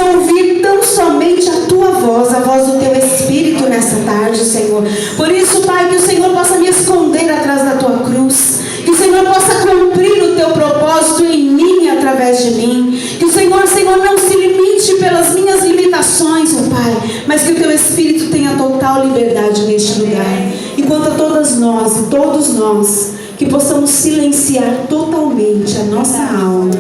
ouvir tão somente a Tua voz, a voz do Teu Espírito nessa tarde, Senhor. Por isso, Pai, que o Senhor possa me esconder atrás da Tua cruz, que o Senhor possa cumprir o Teu propósito em mim e através de mim, que o Senhor, não se limite pelas minhas limitações, ó Pai, mas que o Teu Espírito tenha total liberdade neste lugar. Enquanto a todas nós e todos nós, que possamos silenciar totalmente a nossa alma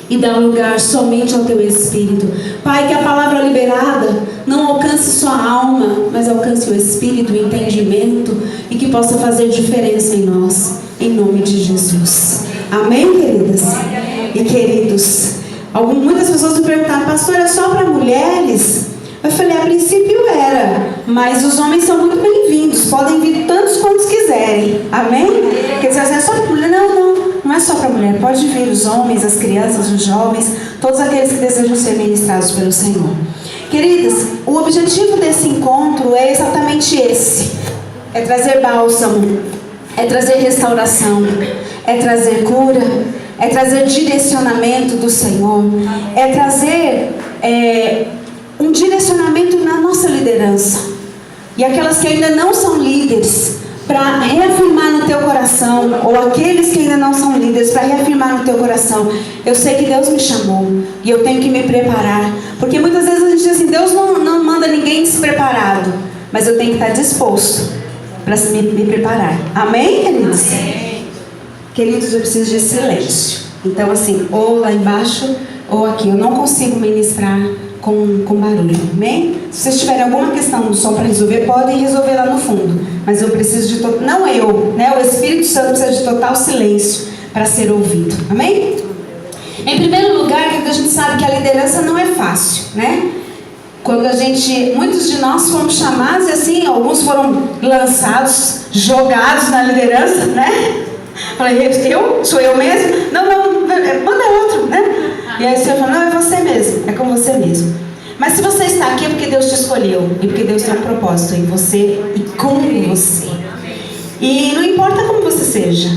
e dar lugar somente ao Teu Espírito. Pai, que a palavra liberada não alcance só a alma, mas alcance o Espírito, o entendimento, e que possa fazer diferença em nós, em nome de Jesus. Amém, queridas e queridos? Muitas pessoas me perguntaram: pastor, é só para mulheres? Eu falei: a princípio era, mas os homens são muito bem-vindos, podem vir tantos quantos quiserem. Amém? Quer dizer, é só para mulher? Não é só para mulher, pode vir os homens, as crianças, os jovens, todos aqueles que desejam ser ministrados pelo Senhor. Queridas, o objetivo desse encontro é exatamente esse: é trazer bálsamo, é trazer restauração, é trazer cura, é trazer direcionamento do Senhor, é trazer um direcionamento na nossa liderança. E aquelas que ainda não são líderes, para reafirmar no teu coração, ou aqueles que ainda não são líderes, para reafirmar no teu coração: eu sei que Deus me chamou e eu tenho que me preparar. Porque muitas vezes a gente diz assim: Deus não manda ninguém despreparado, mas eu tenho que estar disposto para me preparar. Amém, queridos? Amém. Queridos, eu preciso de silêncio. Então, assim, ou lá embaixo ou aqui. Eu não consigo ministrar com barulho. Amém? Se vocês tiverem alguma questão do som para resolver, podem resolver lá no fundo. Mas eu preciso de não eu, né? O Espírito Santo precisa de total silêncio para ser ouvido. Amém? Em primeiro lugar, a gente sabe que a liderança não é fácil, né? Quando muitos de nós fomos chamados, e assim, alguns foram lançados, jogados na liderança, né? Falei: sou eu mesmo? Não, manda outro, né? E aí o Senhor falou: não, é você mesmo, é com você mesmo. Mas se você está aqui é porque Deus te escolheu, e porque Deus tem um propósito em você e com você. E não importa como você seja.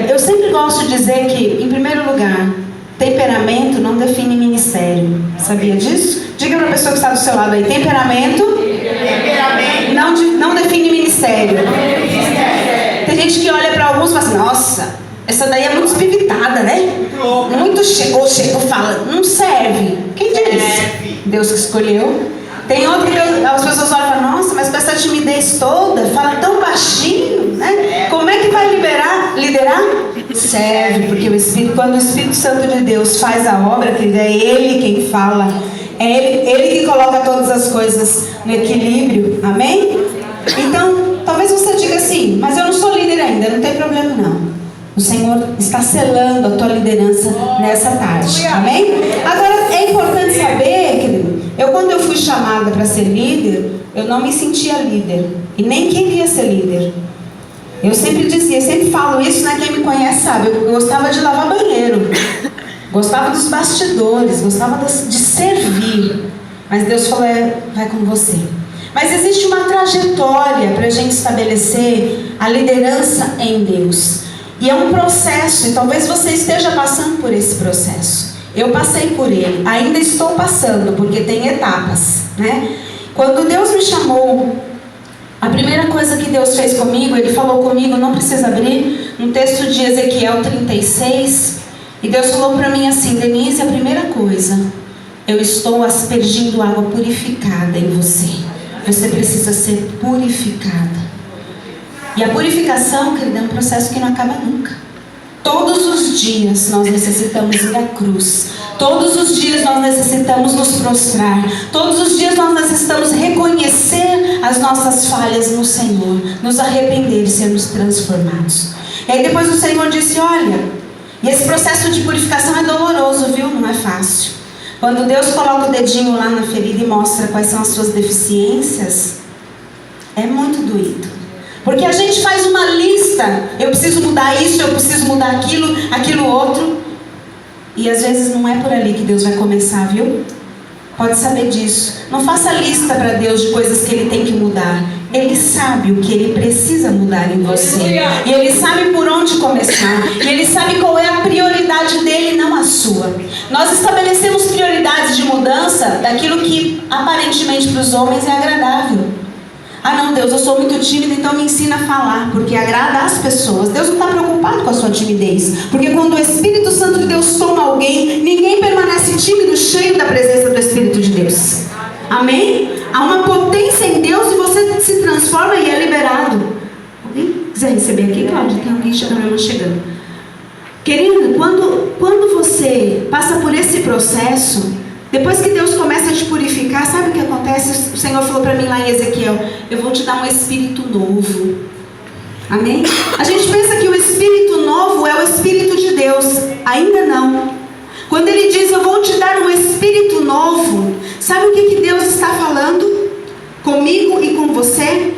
Eu sempre gosto de dizer que, em primeiro lugar, temperamento não define ministério. Sabia disso? Diga para a pessoa que está do seu lado aí: temperamento não define ministério. Tem gente que olha para alguns e fala assim: nossa, essa daí é muito espivitada, né? Muito chegou, fala, não serve. Quem disse? Deus que escolheu. Tem outro que as pessoas olham e falam: nossa, mas com essa timidez toda, fala tão baixinho, né? Como é que vai liderar? Serve, porque quando o Espírito Santo de Deus faz a obra, é Ele quem fala, é Ele que coloca todas as coisas no equilíbrio. Amém? Então, talvez você diga assim: mas eu não sou líder ainda. Não tem problema não. O Senhor está selando a tua liderança nessa tarde. Amém? Agora, é importante saber, querido, quando eu fui chamada para ser líder, eu não me sentia líder. E nem queria ser líder. Eu sempre falo isso, né? Quem me conhece sabe. Eu gostava de lavar banheiro. Gostava dos bastidores. Gostava de servir. Mas Deus falou: vai com você. Mas existe uma trajetória para a gente estabelecer a liderança em Deus. E é um processo, e talvez você esteja passando por esse processo. Eu passei por ele, ainda estou passando, porque tem etapas, né? Quando Deus me chamou, a primeira coisa que Deus fez comigo, Ele falou comigo, não precisa abrir, no texto de Ezequiel 36, e Deus falou para mim assim: Denise, a primeira coisa, eu estou aspergindo água purificada em você. Você precisa ser purificada. E a purificação, querida, é um processo que não acaba nunca. Todos os dias nós necessitamos ir à cruz. Todos os dias nós necessitamos nos prostrar. Todos os dias nós necessitamos reconhecer as nossas falhas no Senhor, nos arrepender e sermos transformados. E aí depois o Senhor disse: olha, e esse processo de purificação é doloroso, viu? Não é fácil. Quando Deus coloca o dedinho lá na ferida e mostra quais são as suas deficiências, é muito doído. Porque a gente faz uma lista: eu preciso mudar isso, eu preciso mudar aquilo outro. E às vezes não é por ali que Deus vai começar, viu? Pode saber disso. Não faça lista para Deus de coisas que Ele tem que mudar. Ele sabe o que Ele precisa mudar em você. E Ele sabe por onde começar. E Ele sabe qual é a prioridade dele, não a sua. Nós estabelecemos prioridades aparentemente para os homens é agradável. Ah não, Deus, eu sou muito tímida, então me ensina a falar, porque agrada as pessoas. Deus não está preocupado com a sua timidez, porque quando o Espírito Santo de Deus toma alguém, ninguém permanece tímido, cheio da presença do Espírito de Deus. Amém? Há uma potência em Deus e você se transforma e é liberado. Alguém quiser receber aqui, Cláudia? Tem alguém chegando. Querido, quando você passa por esse processo, depois que Deus começa a te purificar, sabe o que acontece? O Senhor falou para mim lá em Ezequiel: eu vou te dar um espírito novo. Amém? A gente pensa que o espírito novo é o Espírito de Deus. Ainda não. Quando Ele diz, eu vou te dar um espírito novo, sabe o que Deus está falando comigo e com você?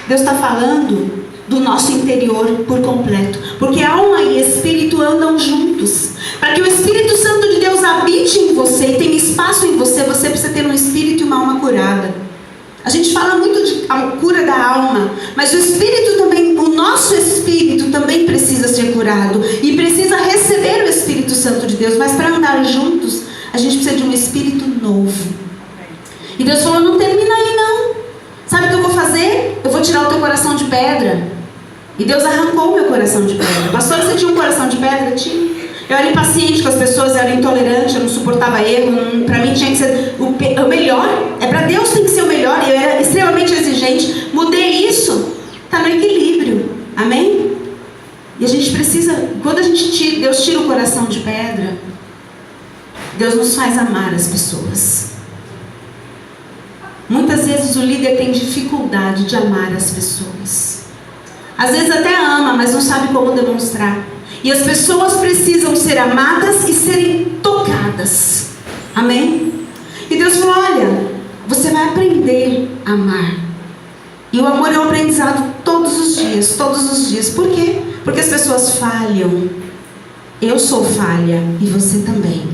Deus está falando do nosso interior por completo, porque alma e espírito andam juntos. Para que o Espírito Santo de Deus habite em você e tenha espaço em você, você precisa ter um espírito e uma alma curada. A gente fala muito de cura da alma, mas o espírito também, o nosso espírito também precisa ser curado e precisa receber o Espírito Santo de Deus. Mas para andar juntos, a gente precisa de um espírito novo. E Deus falou: não termina aí não. Sabe o que eu vou fazer? Eu vou tirar o teu coração de pedra. E Deus arrancou o meu coração de pedra. Pastor, você tinha um coração de pedra? Tinha. Eu era impaciente com as pessoas, eu era intolerante, eu não suportava erro. Para mim tinha que ser o melhor. É para Deus tem que ser o melhor. E eu era extremamente exigente. Mudei isso. Está no equilíbrio. Amém? E a gente precisa, quando Deus tira o coração de pedra, Deus nos faz amar as pessoas. Muitas vezes o líder tem dificuldade de amar as pessoas. Às vezes até ama, mas não sabe como demonstrar. E as pessoas precisam ser amadas e serem tocadas. Amém? E Deus falou: olha, você vai aprender a amar. E o amor é um aprendizado todos os dias, todos os dias. Por quê? Porque as pessoas falham. Eu sou falha e você também.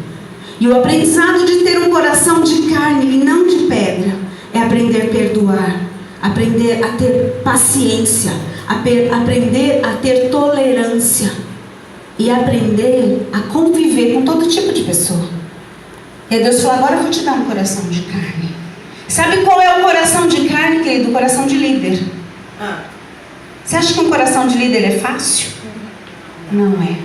E o aprendizado de ter um coração de carne e não de pedra é aprender a perdoar, aprender a ter paciência, aprender a ter tolerância e aprender a conviver com todo tipo de pessoa. E Deus falou: agora eu vou te dar um coração de carne. Sabe qual é o coração de carne, querido? O coração de líder. Você acha que um coração de líder é fácil? Não é.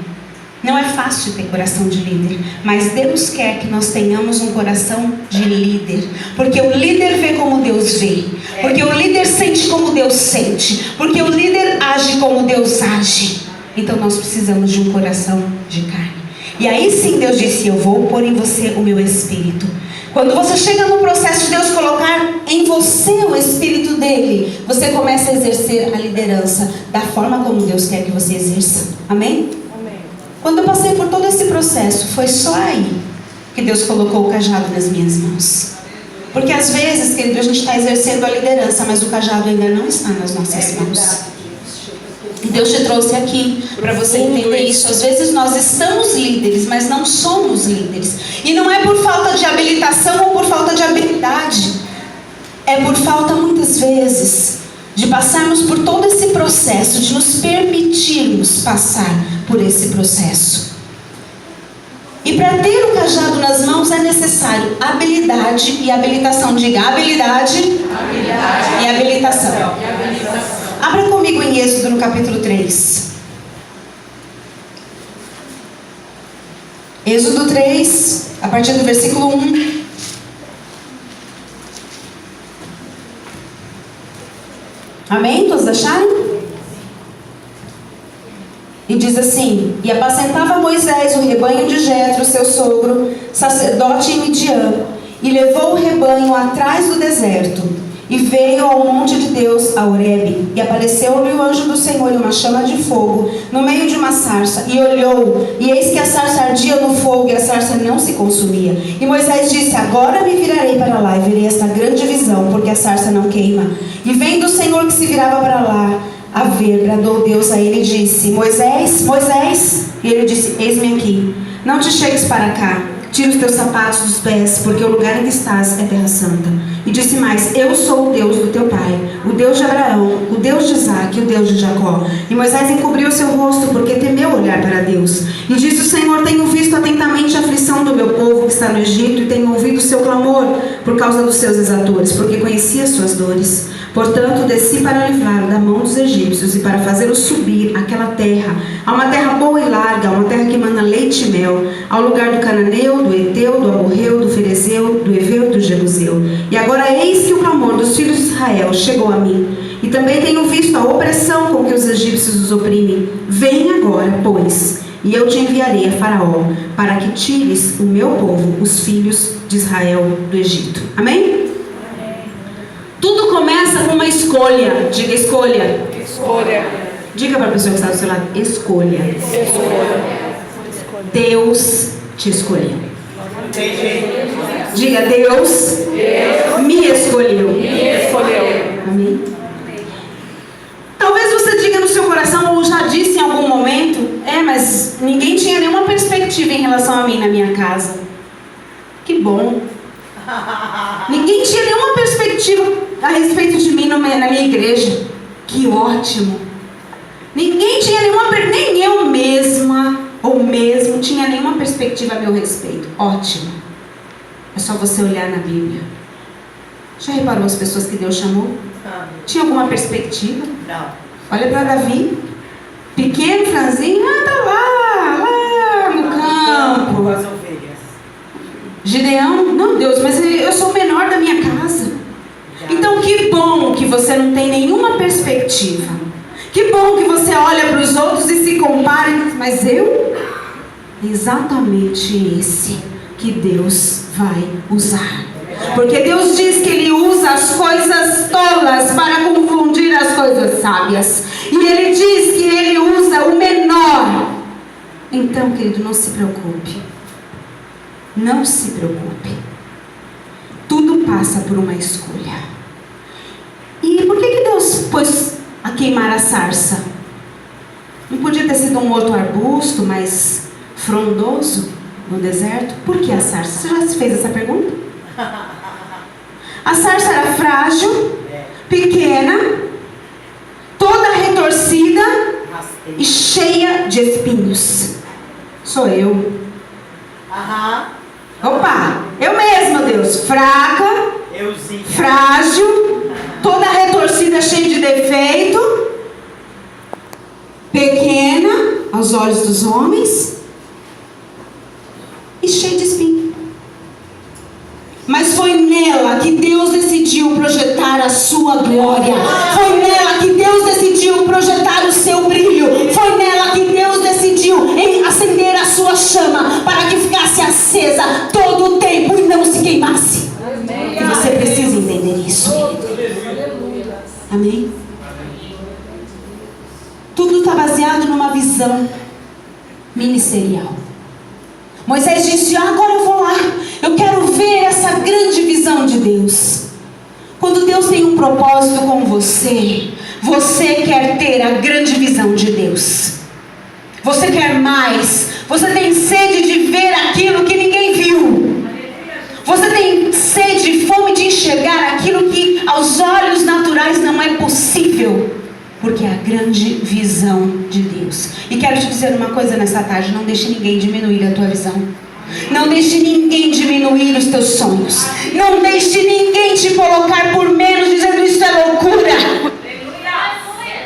Não é fácil ter coração de líder, mas Deus quer que nós tenhamos um coração de líder, porque o líder vê como Deus vê, porque o líder sente como Deus sente, porque o líder age como Deus age. Então nós precisamos de um coração de carne. E aí sim Deus disse: eu vou pôr em você o meu espírito. Quando você chega no processo de Deus colocar em você o espírito dele, você começa a exercer a liderança da forma como Deus quer que você exerça. Amém? Quando eu passei por todo esse processo, foi só aí que Deus colocou o cajado nas minhas mãos. Porque às vezes, querido, a gente está exercendo a liderança, mas o cajado ainda não está nas nossas mãos. E Deus te trouxe aqui para você entender isso. Às vezes nós estamos líderes, mas não somos líderes. E não é por falta de habilitação ou por falta de habilidade. É por falta, muitas vezes, de passarmos por todo esse processo, de nos permitirmos passar por esse processo. E para ter o cajado nas mãos é necessário habilidade e habilitação. Diga: habilidade e habilitação. Abra comigo em Êxodo no capítulo 3. Êxodo 3, a partir do versículo 1. Amém? Todos acharam? E diz assim: e apacentava Moisés o rebanho de Jetro, seu sogro, sacerdote em Midian, e levou o rebanho atrás do deserto. E veio ao monte de Deus, a Horebe, e apareceu-lhe o anjo do Senhor em uma chama de fogo, no meio de uma sarça. E olhou, e eis que a sarça ardia no fogo, e a sarça não se consumia. E Moisés disse: agora me virarei para lá, e verei esta grande visão, porque a sarça não queima. E vendo o Senhor que se virava para lá a ver, bradou Deus a ele e disse: Moisés, Moisés. E ele disse: eis-me aqui. Não te chegues para cá, tira os teus sapatos dos pés, porque o lugar em que estás é terra santa. E disse mais: eu sou o Deus do teu pai, o Deus de Abraão, o Deus de Isaque, o Deus de Jacó. E Moisés encobriu o seu rosto, porque temeu olhar para Deus. E disse o Senhor: tenho visto atentamente a aflição do meu povo que está no Egito, e tenho ouvido o seu clamor por causa dos seus exatores, porque conhecia as suas dores. Portanto, desci para livrar da mão dos egípcios e para fazê-los subir àquela terra, a uma terra boa e larga, a uma terra que mana leite e mel, ao lugar do cananeu, do heteu, do amorreu, do ferezeu, do heveu e do jebuseu. E agora eis que o clamor dos filhos de Israel chegou a mim, e também tenho visto a opressão com que os egípcios os oprimem. Vem agora, pois, e eu te enviarei a Faraó, para que tires o meu povo, os filhos de Israel, do Egito. Amém? Tudo começa com uma escolha. Diga escolha. Escolha. Diga para a pessoa que está do seu lado: escolha. Escolha. Deus te escolheu. Diga: Deus me escolheu. Me escolheu. Amém? Talvez você diga no seu coração, ou já disse em algum momento: mas ninguém tinha nenhuma perspectiva em relação a mim na minha casa. Que bom. Ninguém tinha nenhuma perspectiva a respeito de mim na minha igreja. Que ótimo. Ninguém tinha nenhuma, nem eu mesma ou mesmo tinha nenhuma perspectiva a meu respeito. Ótimo. É só você olhar na Bíblia. Já reparou as pessoas que Deus chamou? Tinha alguma perspectiva? Não. Olha para Davi, pequeno, franzinho, tá lá no campo. Com as ovelhas. Gideão, não, Deus, mas eu sou o menor da minha casa. Então que bom que você não tem nenhuma perspectiva. Que bom que você olha para os outros e se compara, mas eu? Exatamente esse que Deus vai usar. Porque Deus diz que Ele usa as coisas tolas para confundir as coisas sábias. E Ele diz que Ele usa o menor. Então, querido, não se preocupe. Não se preocupe. Tudo passa por uma escolha. E por que Deus pôs a queimar a sarça? Não podia ter sido um outro arbusto mais frondoso no deserto? Por que a sarça? Você já se fez essa pergunta? A sarça era frágil, pequena, toda retorcida e cheia de espinhos. Sou eu. Opa, eu mesma, Deus. Fraca, frágil, toda retorcida, cheia de defeito, pequena aos olhos dos homens e cheia de espinho. Mas foi nela que Deus decidiu projetar a sua glória. Foi nela que Deus decidiu projetar o seu brilho. Foi nela que Deus decidiu acender a sua chama para que ficasse acesa todo o tempo e não se queimasse. E você precisa entender isso. Amém? Tudo está baseado numa visão ministerial. Moisés disse: agora eu vou lá, eu quero ver essa grande visão de Deus. Quando Deus tem um propósito com você, você quer ter a grande visão de Deus. Você quer mais, você tem sede de ver aquilo que ninguém viu. Você tem sede e fome de enxergar aquilo que aos olhos naturais não é possível. Porque é a grande visão de Deus. E quero te dizer uma coisa nessa tarde: não deixe ninguém diminuir a tua visão. Não deixe ninguém diminuir os teus sonhos. Não deixe ninguém te colocar por menos, dizendo isso é loucura.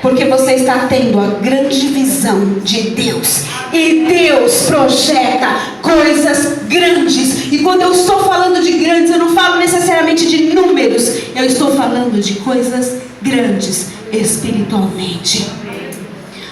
Porque você está tendo a grande visão de Deus. E Deus projeta coisas grandes. E quando eu estou falando de grandes, eu não falo necessariamente de números. Eu estou falando de coisas grandes espiritualmente.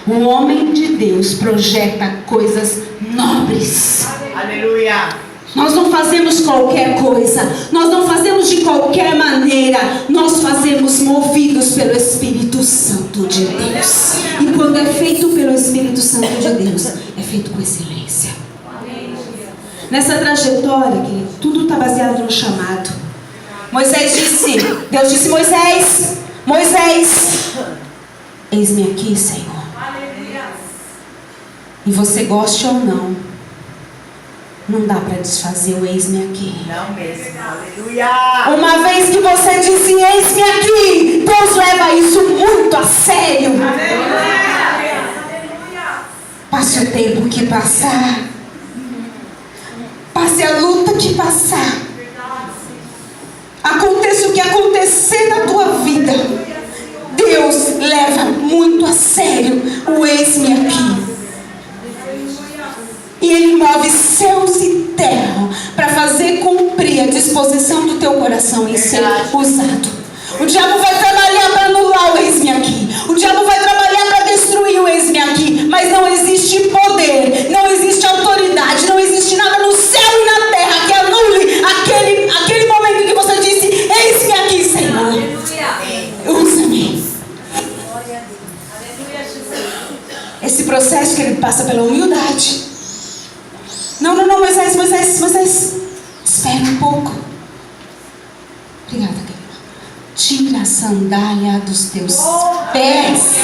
O homem de Deus projeta coisas nobres. Aleluia. Nós não fazemos qualquer coisa, nós não fazemos de qualquer maneira, nós fazemos movidos pelo Espírito Santo de Deus. E quando é feito pelo Espírito Santo de Deus, é feito com excelência. Nessa trajetória, querido, tudo está baseado no chamado. Deus disse: Moisés, eis-me aqui, Senhor. E você goste ou não, não dá para desfazer o eis-me aqui. Não mesmo. Aleluia. Uma vez que você disse eis-me aqui, Deus leva isso muito a sério. Aleluia. Passe o tempo que passar, passe a luta que passar, a disposição do teu coração em ser usado. O diabo vai trabalhar para anular o eis-me aqui. O diabo vai trabalhar para destruir o eis-me aqui. Mas não existe poder, não existe autoridade, não existe nada no céu e na terra que anule aquele momento em que você disse: eis-me aqui, Senhor. Usa-me. Esse processo que ele passa pela humildade. Não, Moisés. Espera um pouco. Obrigada, querida. Tira a sandália dos teus pés.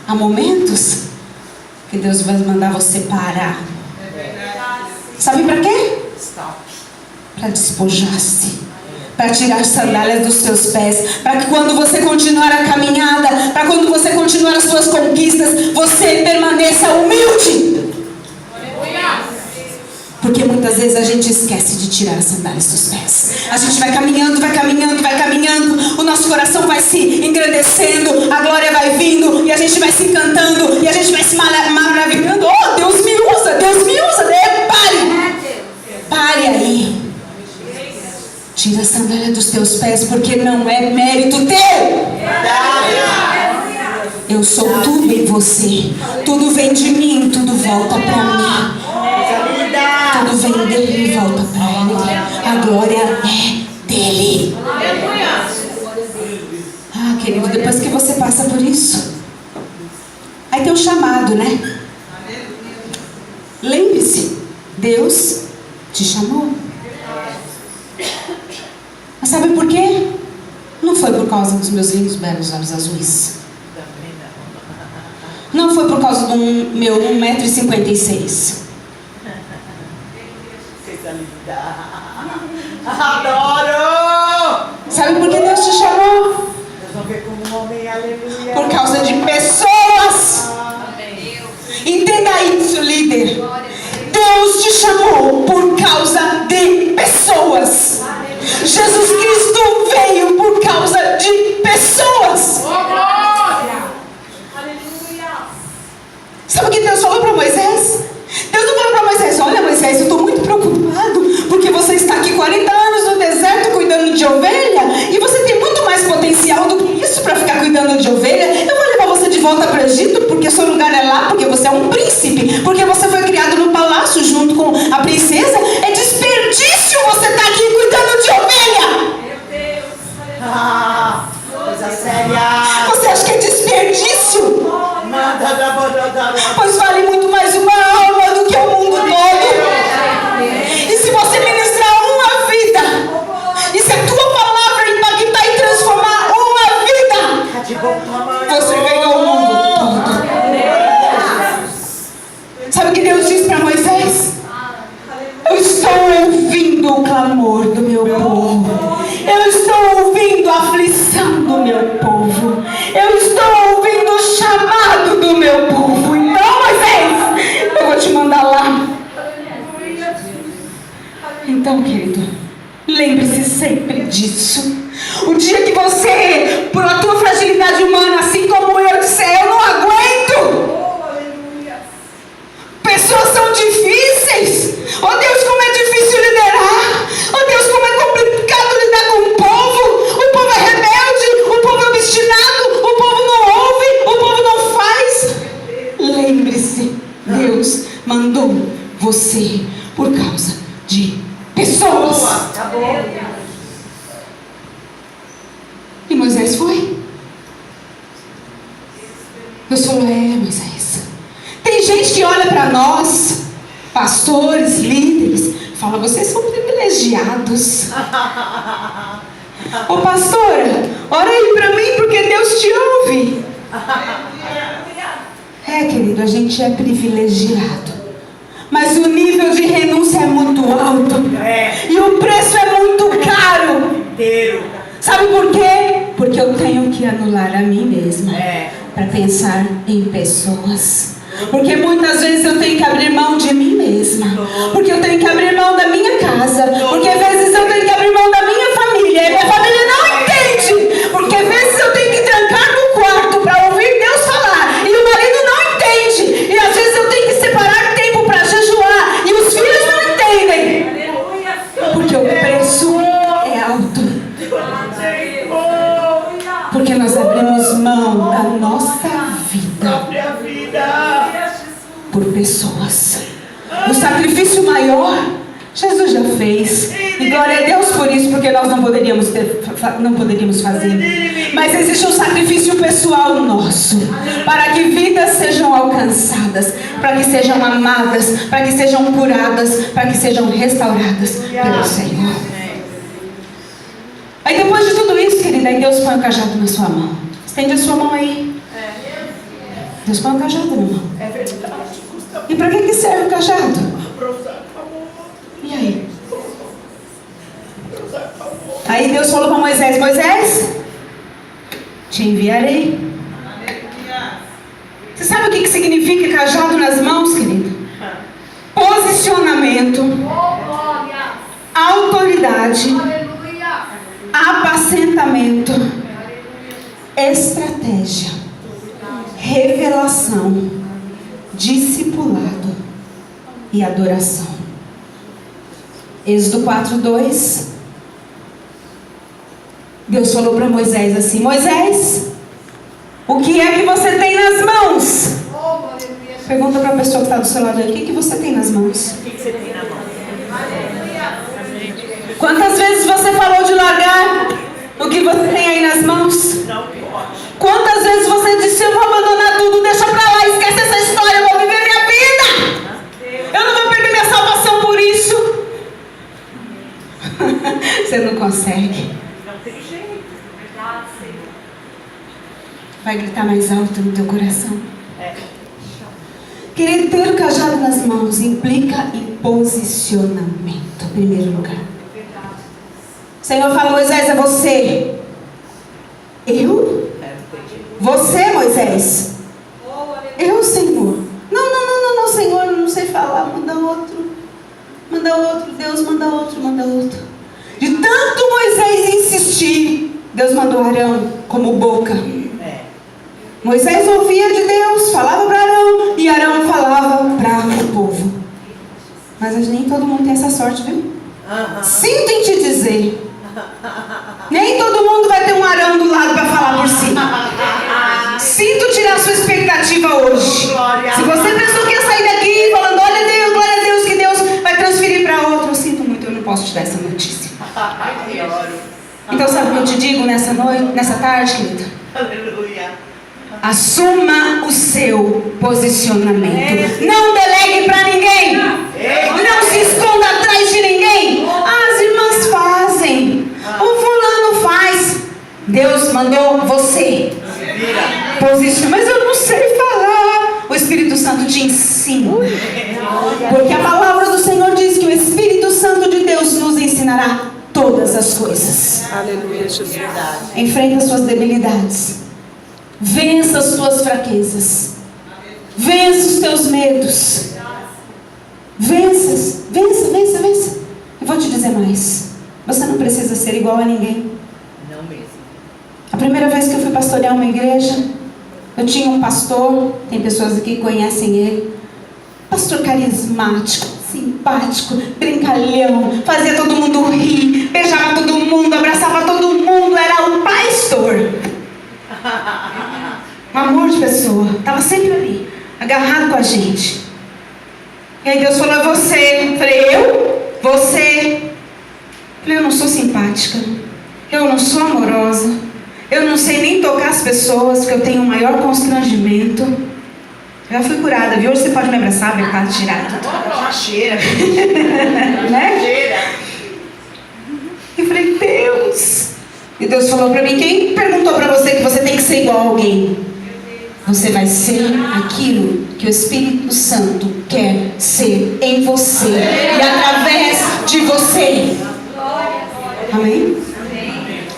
Há momentos que Deus vai mandar você parar. Sabe para quê? Para despojar-se. Para tirar as sandálias dos seus pés. Para que quando você continuar a caminhada, para quando você continuar as suas conquistas, você permaneça humilde. Porque muitas vezes a gente esquece de tirar as sandálias dos pés. A gente vai caminhando. O nosso coração vai se engrandecendo. A glória vai vindo. E a gente vai se encantando. E a gente vai se maravilhando. Oh, Deus me usa. Pare aí. Tira a sandália dos teus pés. Porque não é mérito teu. Eu sou tudo em você. Tudo vem de mim. Tudo volta para mim. Tudo vem dele e volta para ele. A glória é dele. Ah, querido, depois que você passa por isso, aí tem um chamado, né? Lembre-se, Deus te chamou. Mas sabe por quê? Não foi por causa dos meus lindos, belos olhos azuis. Não foi por causa do meu 1,56 m. Adoro! Sabe por que Deus te chamou? Nós vamos ver como um homem, aleluia. Por causa de pessoas. Entenda isso, líder. Deus te chamou por causa de pessoas. Jesus Cristo veio por causa de pessoas. Sabe o que Deus falou para Moisés? Deus não falou para Moisés: olha, Moisés, eu estou muito preocupado porque você está aqui 40 anos no deserto cuidando de ovelha e você tem muito mais potencial do que isso para ficar cuidando de ovelha. Eu vou levar você de volta para o Egito porque seu lugar é lá, porque você é um príncipe, porque você foi criado no palácio junto com a princesa. É desperdício você estar aqui cuidando de ovelha. Meu Deus! Coisa séria! Você acha que é desperdício? Pois vale muito mais uma alma do que o mundo todo. E se você ministrar uma vida, e se a tua palavra impactar e transformar uma vida, você ganhou o mundo todo. Sabe o que Deus disse para Moisés? Eu estou ouvindo o clamor do meu povo. Eu estou ouvindo a aflição do meu povo. Eu estou ouvindo o chamado do meu povo. Então, Moisés, eu vou te mandar lá. Então, querido, lembre-se sempre disso. O dia que você, por a tua fragilidade humana, assim como eu, disser: eu não aguento. Pessoas são difíceis. Oh Deus, como é difícil liderar. Oh Deus, como é complicado lidar com o povo. O povo é rebelde, o povo é obstinado, o povo não ouve, o povo não faz. Lembre-se, Deus mandou você por causa de pessoas. E Moisés foi. Deus falou: Moisés, tem gente que olha para nós, pastores, líderes, fala: vocês são privilegiados. Ô pastora, ora aí para mim porque Deus te ouve. Querido, a gente é privilegiado, mas o nível de renúncia é muito alto. E o preço é muito caro. Sabe por quê? Porque eu tenho que anular a mim mesma para pensar em pessoas. Porque muitas vezes eu tenho que abrir mão de mim mesma. Porque eu tenho que abrir mão da minha casa. Porque às vezes eu tenho que abrir mão da minha família. E minha família não entende. Porque às vezes eu tenho que trancar no quarto para ouvir Deus falar. E o marido não entende. E às vezes eu tenho que separar tempo para jejuar. E os filhos não entendem. pessoas. O sacrifício maior, Jesus já fez. E glória a Deus por isso, porque nós não poderíamos fazer. Mas existe um sacrifício pessoal nosso, para que vidas sejam alcançadas, para que sejam amadas, para que sejam curadas, para que sejam restauradas pelo Senhor. Aí depois de tudo isso, querida, aí Deus põe o cajado na sua mão. Estende a sua mão aí. Deus põe o cajado na mão. É verdade. E para que serve o cajado? E aí? Aí Deus falou para Moisés: Moisés, te enviarei. Você sabe o que significa cajado nas mãos, querido? Posicionamento, autoridade, apacentamento, estratégia, revelação, discipulado e adoração. Êxodo 4:2. Deus falou para Moisés assim: Moisés, o que é que você tem nas mãos? Pergunta para a pessoa que está do seu lado aí: o que você tem nas mãos? O que você tem na mão? Quantas vezes você falou de largar o que você tem aí nas mãos? Não pode. Quantas vezes você disse: eu vou abandonar tudo, deixa pra lá, esquece essa história, eu vou viver minha vida, eu não vou perder minha salvação por isso. Você não consegue. Não tem jeito. Verdade, Senhor. Vai gritar mais alto no teu coração. É. Querer ter o cajado nas mãos implica em posicionamento, em primeiro lugar. O Senhor fala: Moisés, é você. Eu? Você, Moisés? Eu, Senhor. Não, Senhor, eu não sei falar. Manda outro. Deus manda outro. De tanto Moisés insistir, Deus mandou Arão como boca. Moisés ouvia de Deus, falava para Arão, e Arão falava para o povo. Mas nem todo mundo tem essa sorte, viu? Sinto em te dizer, nem todo mundo vai ter um Arão do lado para falar por si. Sinto tirar sua expectativa hoje. Se você pensou que ia sair daqui falando: olha Deus, glória a Deus, que Deus vai transferir para outro, eu sinto muito, eu não posso te dar essa notícia. Então sabe o que eu te digo nessa noite, nessa tarde, querida? Aleluia. Assuma o seu posicionamento. Não delegue para ninguém. Não se esconda atrás de ninguém. As irmãs fazem, o fulano faz. Deus mandou você. Posiciona. Mas eu não sei falar. O Espírito Santo te ensina. Porque a palavra do Senhor diz que o Espírito Santo de Deus nos ensinará todas as coisas. Aleluia, Jesus. Enfrenta as suas debilidades. Vença as suas fraquezas. Vença os teus medos. Vença. Eu vou te dizer mais. Você não precisa ser igual a ninguém. Não mesmo. A primeira vez que eu fui pastorear uma igreja, eu tinha um pastor, tem pessoas aqui que conhecem ele. Pastor carismático, simpático, brincalhão, fazia todo mundo rir, beijava todo mundo, abraçava todo mundo, era o pastor. Um amor de pessoa, estava sempre ali, agarrado com a gente. E aí Deus falou: é você. Eu falei: eu? Você? Eu falei: eu não sou simpática, eu não sou amorosa, eu não sei nem tocar as pessoas, porque eu tenho um maior constrangimento. Eu já fui curada, viu? Hoje você pode me abraçar, meu cara, tirar tudo. Já cheira. Né? Cheira. Eu falei: Deus. E Deus falou para mim: quem perguntou para você que você tem que ser igual a alguém? Você vai ser aquilo que o Espírito Santo quer ser em você e através de você. Amém?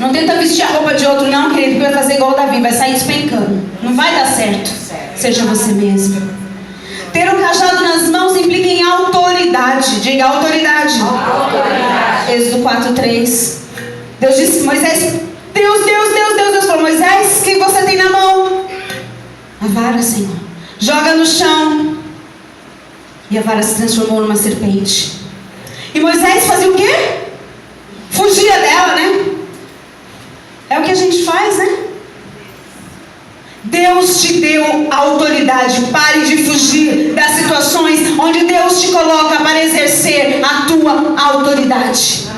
Não tenta vestir a roupa de outro não, querido, porque vai fazer igual o Davi, vai sair despencando. Não vai dar certo. Seja você mesmo. Ter o cajado nas mãos implica em autoridade. Diga: autoridade. Êxodo 4:3. Deus disse: Moisés, Deus falou: Moisés, o que você tem na mão? A vara, Senhor. Joga no chão. E a vara se transformou numa serpente. E Moisés fazia o quê? Fugia dela, né? É o que a gente faz, né? Deus te deu autoridade. Pare de fugir das situações onde Deus te coloca para exercer a tua autoridade.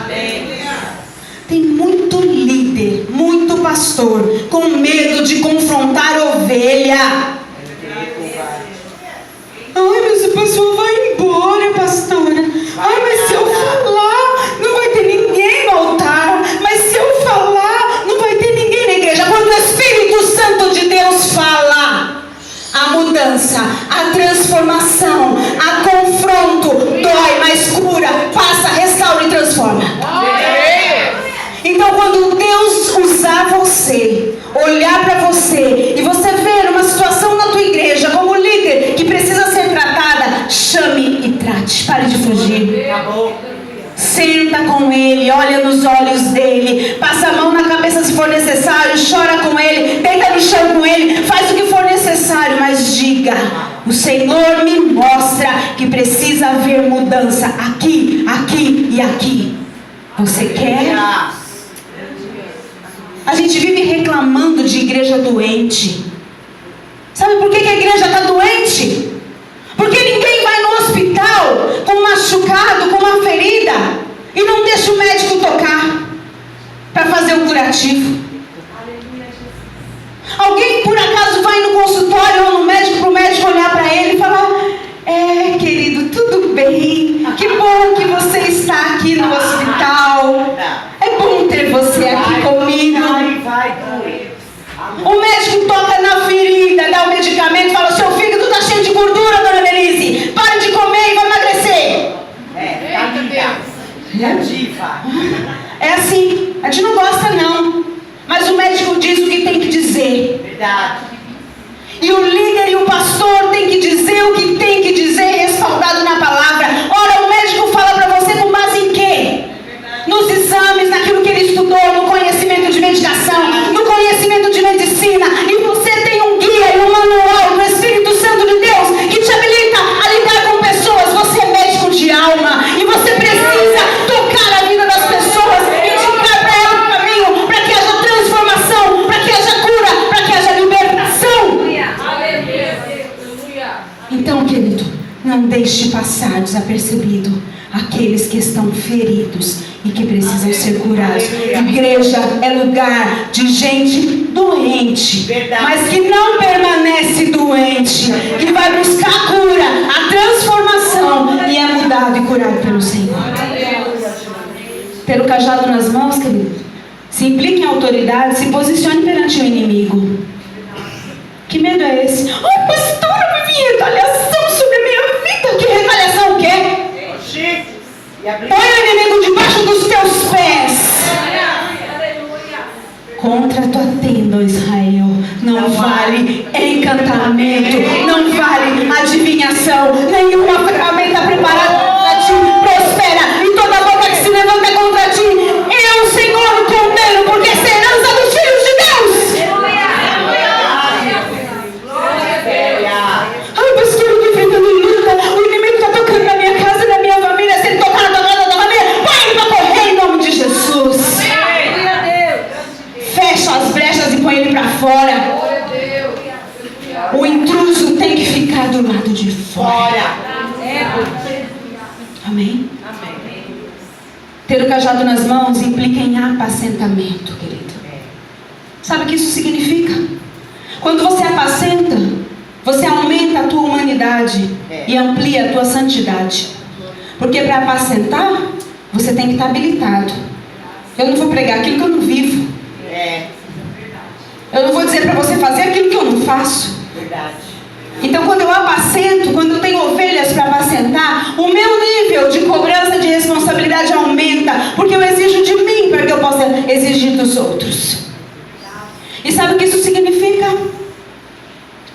Tem muito líder, muito pastor com medo de confrontar ovelha. Ai, mas a pessoa vai embora, pastora. Ai, mas se eu falar, não vai ter ninguém no altar. Mas se eu falar, não vai ter ninguém na igreja. Quando o Espírito Santo de Deus fala, a mudança, a transformação, a confronto, dói, mas cura, passa, restaura e transforma. Então, quando Deus usar você, olhar para você, e você ver uma situação na tua igreja como líder que precisa ser tratada, chame e trate. Pare de fugir. Senta com ele, olha nos olhos dele, passa a mão na cabeça se for necessário, chora com ele, deita no chão com ele, faz o que for necessário, mas diga: o Senhor me mostra que precisa haver mudança aqui, aqui e aqui. Você quer? A gente vive reclamando de igreja doente. Sabe por que a igreja está doente? Porque ninguém vai no hospital com um machucado, com uma ferida, e não deixa o médico tocar para fazer o curativo. Alguém por acaso vai no consultório ou no médico para o médico olhar para ele e falar: querido, tudo bem, que bom que você está aqui no hospital, é bom ter você aqui comigo. O médico toca na ferida, dá o medicamento e fala: seu fígado está cheio de gordura, dona Denise, pare de comer e vai emagrecer. É assim, a gente não gosta não, mas o médico diz o que tem que dizer. Verdade. E o líder e o pastor tem que dizer o que tem que dizer, respaldado na palavra. Ora, o médico fala para você com base em quê? Nos exames, naquilo que ele estudou, no conhecimento de medicação, no conhecimento de medicina. E você tem um guia e um manual do Espírito Santo de Deus que te habilita a lidar com pessoas. Você é médico de alma e você precisa tocar a vida das pessoas, indicar para elas o caminho, para que haja transformação, para que haja cura, para que haja libertação. Então, querido, não deixe passar desapercebido aqueles que estão feridos e que precisam ser curados. Igreja é lugar de gente doente, mas que não permanece doente, que vai buscar a cura, a transformação e é mudado e curado pelo Senhor. Ter o cajado nas mãos, querido, se implique em autoridade, se posicione perante o inimigo. Que medo é esse? Ai, pastora, me vi retaliação sobre a minha vida. Que retaliação o quê? Põe o inimigo debaixo dos teus pés. Contra a tua tenda, Israel, não vale encantamento, não vale adivinhação, nenhuma ferramenta preparada para ti prospera, e toda boca que se levanta contra ti, eu, Senhor, o condeno, porque essa é a herança dos filhos de Deus. Ai, pastor, eu estou enfrentando luta, o inimigo está tocando na minha casa, na minha família. Se ele tocar na tua casa, na tua família, põe ele para correr em nome de Jesus. Fecha as brechas e põe ele para fora. O intruso tem que ficar do lado de fora. Amém? Ter o cajado nas mãos implica em apacentamento, querido. Sabe o que isso significa? Quando você apacenta, você aumenta a tua humanidade e amplia a tua santidade. Porque para apacentar, você tem que estar habilitado. Eu não vou pregar aquilo que eu não vivo. Eu não vou dizer para você fazer aquilo que eu não faço. Então, quando eu apacento, quando eu tenho ovelhas para apacentar, o meu nível de cobrança de responsabilidade aumenta, porque eu exijo de mim para que eu possa exigir dos outros. E sabe o que isso significa?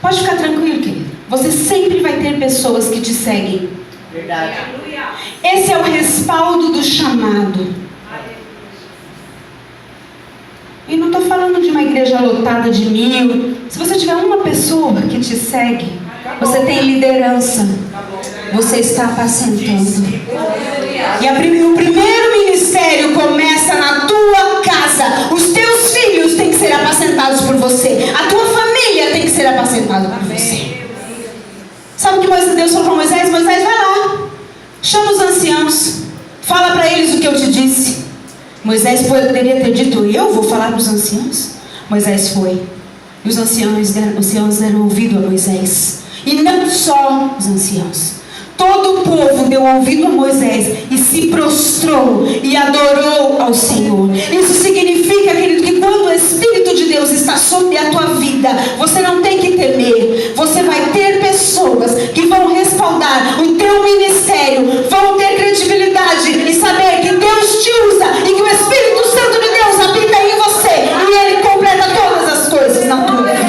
Pode ficar tranquilo, querido. Você sempre vai ter pessoas que te seguem. Verdade. Esse é o respaldo do chamado. E não estou falando de uma igreja lotada de 1000. Se você tiver uma pessoa que te segue, você tem liderança. Você está apacentando. E o primeiro ministério começa na tua casa. Os teus filhos têm que ser apacentados por você. A tua família tem que ser apacentado por você. Sabe o que Deus falou para Moisés? Moisés, vai lá, chama os anciãos, fala para eles o que eu te disse. Moisés poderia ter dito, eu vou falar para os anciãos? Moisés foi. E os anciãos deram ouvido a Moisés. E não só os anciãos. Todo o povo deu ouvido a Moisés e se prostrou e adorou ao Senhor. Isso significa, querido, que quando o Espírito de Deus está sobre a tua vida, você não tem que temer. Você vai ter pessoas que vão respaldar o teu ministério, vão ter credibilidade e saber que Deus te usa e que o Espírito Santo de Deus habita em você e Ele completa todas as coisas na tua vida.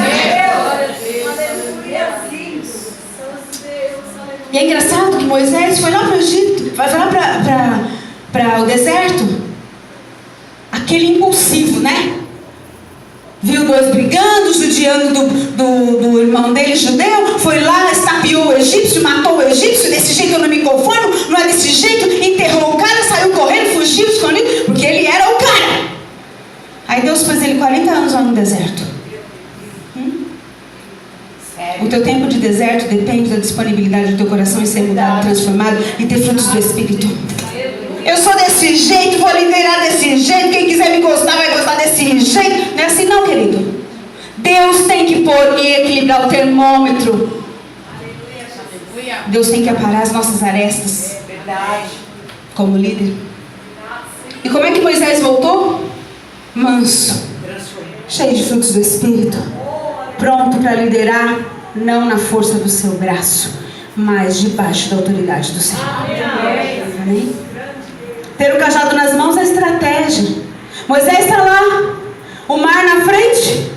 E é engraçado que Moisés foi lá para o Egito, vai lá para o deserto, aquele impulsivo, né? Viu dois brigando, judiando do irmão dele judeu, foi lá, estapeou o egípcio, matou o egípcio, desse jeito eu não me conformo, não é desse jeito, enterrou o cara, saiu correndo, fugiu, escondido, porque ele era o cara. Aí Deus pôs ele 40 anos lá no deserto. O teu tempo de deserto depende da disponibilidade do teu coração em ser mudado, transformado e ter frutos do Espírito. Eu sou desse jeito, vou liderar desse jeito, quem quiser me gostar vai gostar desse jeito. Não é assim não, querido. Deus tem que pôr e equilibrar o termômetro. Deus tem que aparar as nossas arestas como líder. E como é que Moisés voltou? Manso, cheio de frutos do Espírito, pronto para liderar, não na força do seu braço, mas debaixo da autoridade do Senhor. Amém? Ter o cajado nas mãos é estratégia. Moisés está lá, o mar na frente,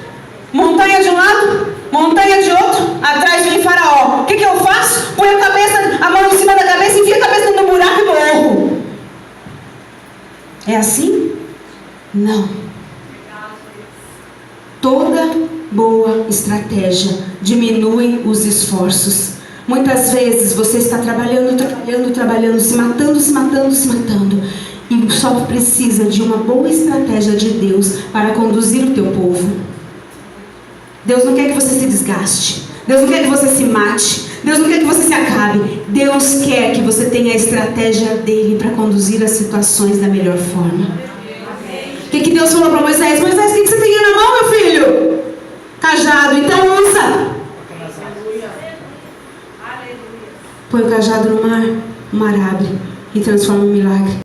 montanha de um lado, montanha de outro, atrás vem Faraó. O que eu faço? Põe a mão em cima da cabeça, enfia a cabeça no buraco e morro. É assim? Não. Toda boa estratégia diminui os esforços. Muitas vezes você está trabalhando, se matando, e só precisa de uma boa estratégia de Deus para conduzir o teu povo. Deus não quer que você se desgaste, Deus não quer que você se mate, Deus não quer que você se acabe. Deus quer que você tenha a estratégia dele para conduzir as situações da melhor forma. O que Deus falou para Moisés? Moisés, o que você tem na mão, meu filho? Cajado, então usa. Põe o cajado no mar, o mar abre e transforma um milagre.